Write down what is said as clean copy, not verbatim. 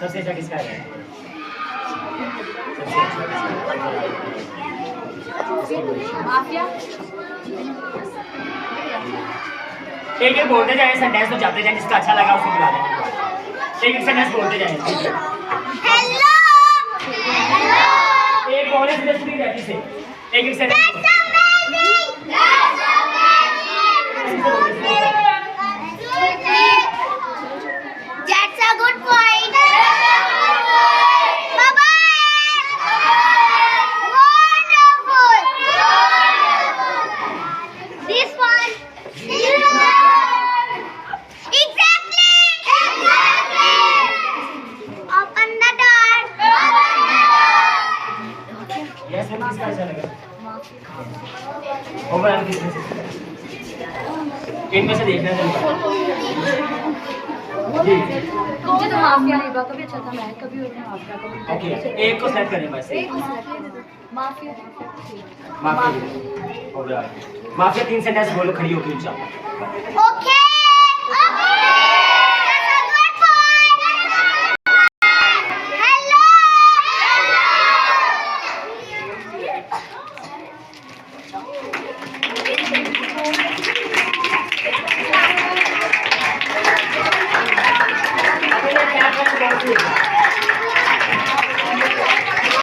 सबसे अच्छा किसका है? माफिया। एक एक बोलते जाए सेंटेंस तो जाते जाए, जिसका अच्छा लगा उसको बुला लें। एक एक सेंटेंस बोलते जाए। हेलो एक बोले इंडस्ट्री रहती से एक एक sentence That's a good point. Wonderful. This one. Exactly. Open the door. Yes वो किसका अच्छा लगा? ओवरऑल किसने से? इनमें से देखना चलता जी। मुझे तो माफिया नहीं कभी अच्छा था, मैं कभी और माफिया को ओके एक को सेलेक्ट करें बस। एक माफिया। माफिया। माफिया 3 सेंटेंस बोलो खड़ी होकर ऊंचा। Okay.